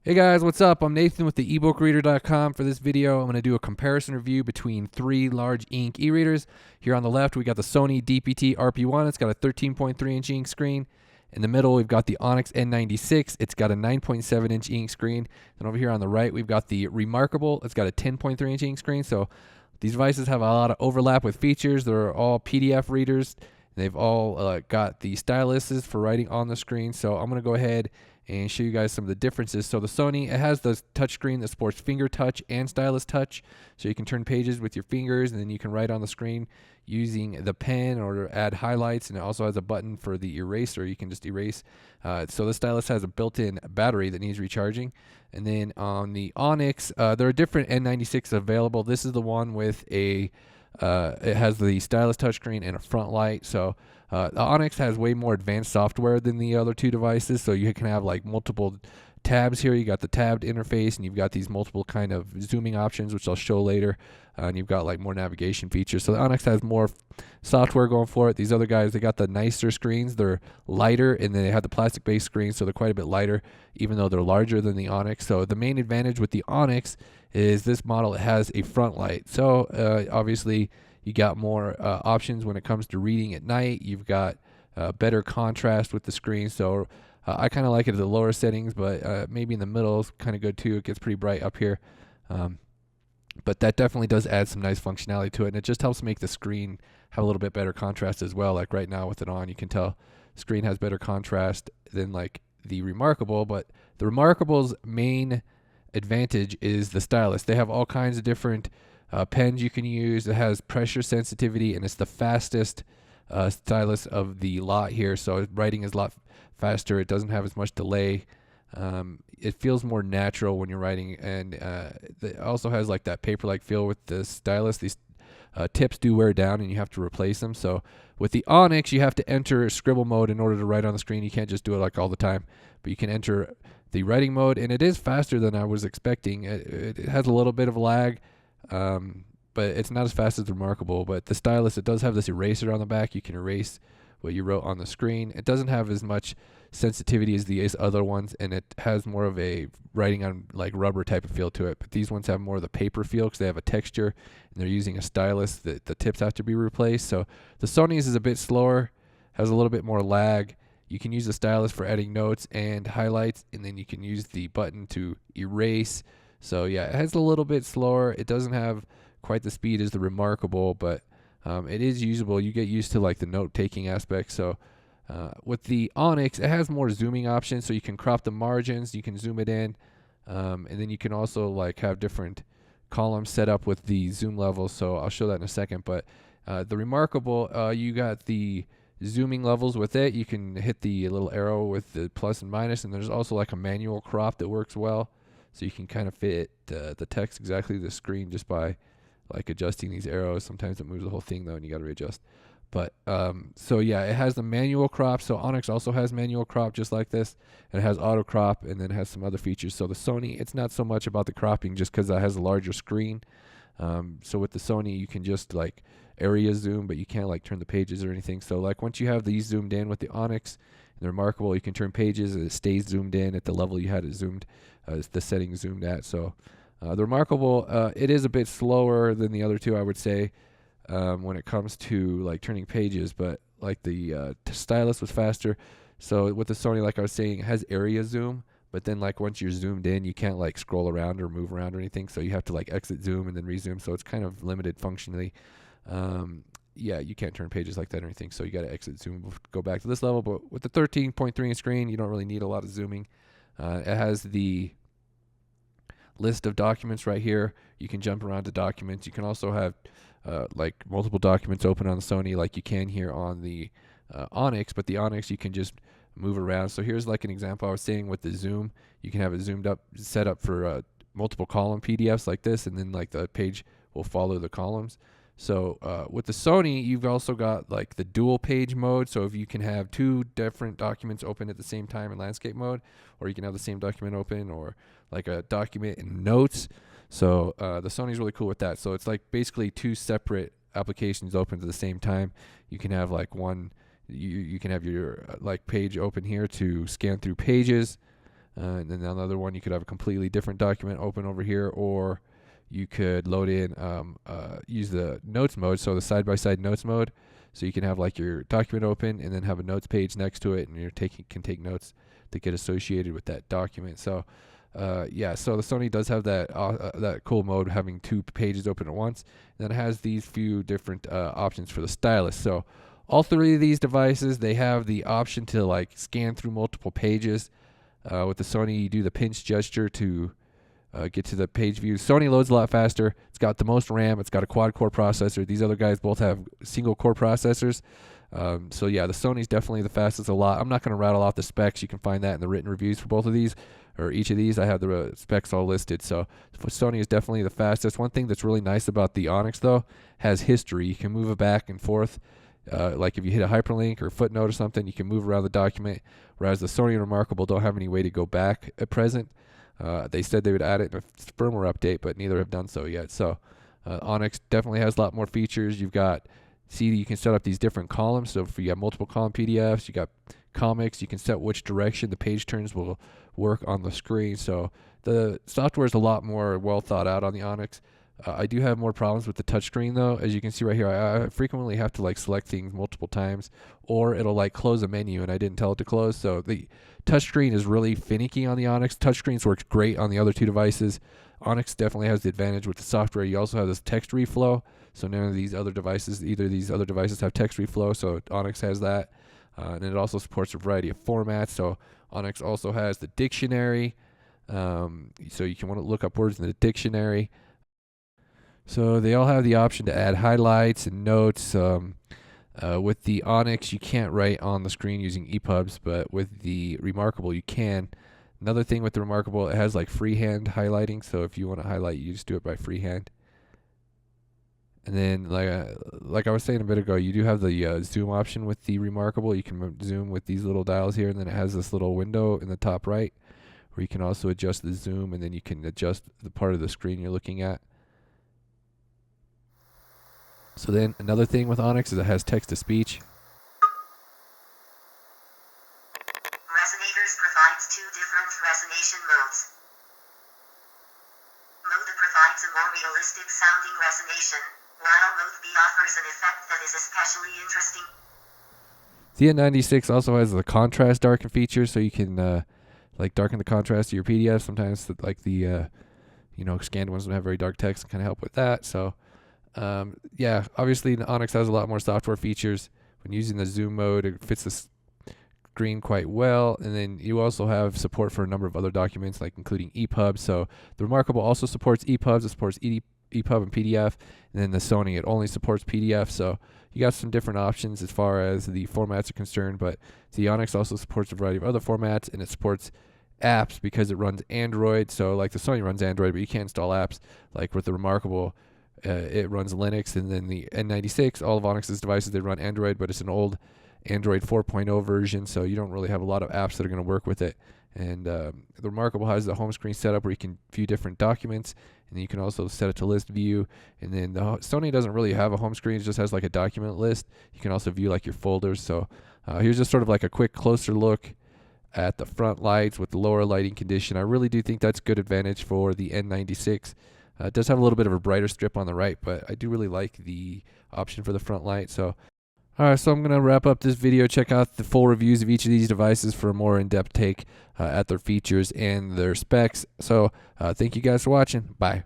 Hey guys, what's up? I'm Nathan with the ebookreader.com. For this video, I'm going to do a comparison review between three large ink e-readers. Here on the left, we got the Sony DPT-RP1. It's got a 13.3 inch ink screen. In the middle, we've got the Onyx N96. It's got a 9.7 inch ink screen. Then over here on the right, we've got the Remarkable. It's got a 10.3 inch ink screen. So these devices have a lot of overlap with features. They're all PDF readers. They've all got the styluses for writing on the screen. So I'm going to go ahead and show you guys some of the differences. So the Sony, it has the touchscreen that supports finger touch and stylus touch. So you can turn pages with your fingers, and then you can write on the screen using the pen or add highlights. And it also has a button for the eraser. You can just erase. So the stylus has a built-in battery that needs recharging. And then on the Onyx, there are different N96 available. This is the one with a it has the stylus touchscreen and a front light. So the Onyx has way more advanced software than the other two devices. So you can have like multiple tabs here. You got the tabbed interface, and you've got these multiple kind of zooming options, which I'll show later. And you've got like more navigation features. So the Onyx has more software going for it. These other guys, they got the nicer screens. They're lighter, and then they have the plastic-based screens, so they're quite a bit lighter, even though they're larger than the Onyx. So the main advantage with the Onyx is this model has a front light. So obviously you got more options when it comes to reading at night. You've got better contrast with the screen. So I kind of like it at the lower settings, but maybe in the middle is kind of good too. It gets pretty bright up here. But that definitely does add some nice functionality to it, and it just helps make the screen have a little bit better contrast as well. Like right now with it on, you can tell the screen has better contrast than like the Remarkable. But the Remarkable's main advantage is the stylus. They have all kinds of different pens you can use. It has pressure sensitivity, and it's the fastest stylus of the lot here. So writing is a lot faster. It doesn't have as much delay. It feels more natural when you're writing, and it also has like that paper-like feel with the stylus. These tips do wear down, and you have to replace them. So with the Onyx, you have to enter scribble mode in order to write on the screen. You can't just do it like all the time, but you can enter the writing mode, and it is faster than I was expecting. It has a little bit of lag, but it's not as fast as Remarkable. But the stylus, it does have this eraser on the back. You can erase what you wrote on the screen. It doesn't have as much sensitivity as these other ones, and it has more of a writing on like rubber type of feel to it. But these ones have more of the paper feel because they have a texture, and they're using a stylus that the tips have to be replaced. So the Sony's is a bit slower, has a little bit more lag. You can use the stylus for adding notes and highlights, and then you can use the button to erase. So yeah, it has a little bit slower. It doesn't have quite the speed as the Remarkable, but it is usable. You get used to like the note-taking aspect. So with the Onyx, it has more zooming options, so you can crop the margins, you can zoom it in, and then you can also like have different columns set up with the zoom levels. So I'll show that in a second. But the Remarkable, you got the zooming levels with it. You can hit the little arrow with the plus and minus, and there's also like a manual crop that works well, so you can kind of fit the text exactly to the screen just by like adjusting these arrows. Sometimes it moves the whole thing though, and you got to readjust. But so yeah, it has the manual crop. So Onyx also has manual crop just like this, and it has auto crop, and then has some other features. So the Sony, it's not so much about the cropping just because it has a larger screen. So with the Sony, you can just like area zoom, but you can't like turn the pages or anything. So like once you have these zoomed in with the Onyx and the Remarkable, you can turn pages, and it stays zoomed in at the level you had it zoomed, the settings zoomed at. So the Remarkable, it is a bit slower than the other two, I would say, when it comes to like turning pages, but like the stylus was faster. So with the Sony, like I was saying, it has area zoom, but then like once you're zoomed in, you can't like scroll around or move around or anything. So you have to like exit zoom and then resume. So it's kind of limited functionally. Yeah, you can't turn pages like that or anything. So you got to exit zoom, go back to this level. But with the 13.3 inch screen, you don't really need a lot of zooming. It has the list of documents right here. You can jump around to documents. You can also have like multiple documents open on the Sony like you can here on the Onyx, but the Onyx you can just move around. So here's like an example I was saying with the zoom. You can have it zoomed up, set up for multiple column PDFs like this, and then like the page will follow the columns. So with the Sony, you've also got like the dual page mode. So if you can have two different documents open at the same time in landscape mode, or you can have the same document open, or like a document in notes. So the Sony's really cool with that. So it's like basically two separate applications open at the same time. You can have like one, you can have your like page open here to scan through pages, And then another one, you could have a completely different document open over here, or you could load in, use the notes mode, so the side-by-side notes mode. So you can have like your document open and then have a notes page next to it, and you can take notes that get associated with that document. So yeah, so the Sony does have that cool mode, having 2 pages open at once. And then it has these few different options for the stylus. So all 3 of these devices, they have the option to like scan through multiple pages. With the Sony, you do the pinch gesture to get to the page view. Sony loads a lot faster. It's got the most RAM. It's got a quad-core processor. These other guys both have single-core processors. So yeah, the Sony's definitely the fastest a lot. I'm not going to rattle off the specs. You can find that in the written reviews for both of these, or each of these. I have the specs all listed. So Sony is definitely the fastest. One thing that's really nice about the Onyx, though, has history. You can move it back and forth. Like if you hit a hyperlink or a footnote or something, you can move around the document, whereas the Sony Remarkable don't have any way to go back at present. They said they would add it in a firmware update, but neither have done so yet. So Onyx definitely has a lot more features. You've got, you can set up these different columns. So if you have multiple column PDFs, you got comics, you can set which direction the page turns will work on the screen. So the software is a lot more well thought out on the Onyx. I do have more problems with the touchscreen though. As you can see right here, I frequently have to like select things multiple times, or it'll like close a menu and I didn't tell it to close. So the touchscreen is really finicky on the Onyx. Touchscreens works great on the other 2 devices. Onyx definitely has the advantage with the software. You also have this text reflow. So none of these other devices, either these other devices have text reflow. So Onyx has that. And it also supports a variety of formats. So Onyx also has the dictionary. So you can want to look up words in the dictionary. So they all have the option to add highlights and notes. With the Onyx, you can't write on the screen using EPUBs, but with the Remarkable, you can. Another thing with the Remarkable, it has like freehand highlighting. So if you want to highlight, you just do it by freehand. And then, like I was saying a bit ago, you do have the zoom option with the Remarkable. You can zoom with these little dials here, and then it has this little window in the top right where you can also adjust the zoom, and then you can adjust the part of the screen you're looking at. So then another thing with Onyx is it has text-to-speech. Resonators provides 2 different resonation modes. Mode A provides a more realistic sounding resonation, while Mode B offers an effect that is especially interesting. The N96 also has the contrast darken feature, so you can like darken the contrast of your PDF. Sometimes like the scanned ones don't have very dark text and kind of help with that. So yeah, obviously the Onyx has a lot more software features. When using the zoom mode, it fits the screen quite well. And then you also have support for a number of other documents, like including EPUB. So the Remarkable also supports EPUBs. It supports EPUB and PDF. And then the Sony, it only supports PDF. So you got some different options as far as the formats are concerned. But the Onyx also supports a variety of other formats, and it supports apps because it runs Android. So like the Sony runs Android, but you can't install apps. Like with the Remarkable, it runs Linux. And then the N96, all of Onyx's devices, they run Android, but it's an old Android 4.0 version, so you don't really have a lot of apps that are going to work with it. And the Remarkable has the home screen setup where you can view different documents, and then you can also set it to list view. And then the Sony doesn't really have a home screen, it just has like a document list. You can also view like your folders. So here's just sort of like a quick closer look at the front lights with the lower lighting condition. I really do think that's a good advantage for the N96. It does have a little bit of a brighter strip on the right, but I do really like the option for the front light. So alright, so I'm going to wrap up this video. Check out the full reviews of each of these devices for a more in-depth take at their features and their specs. So thank you guys for watching. Bye.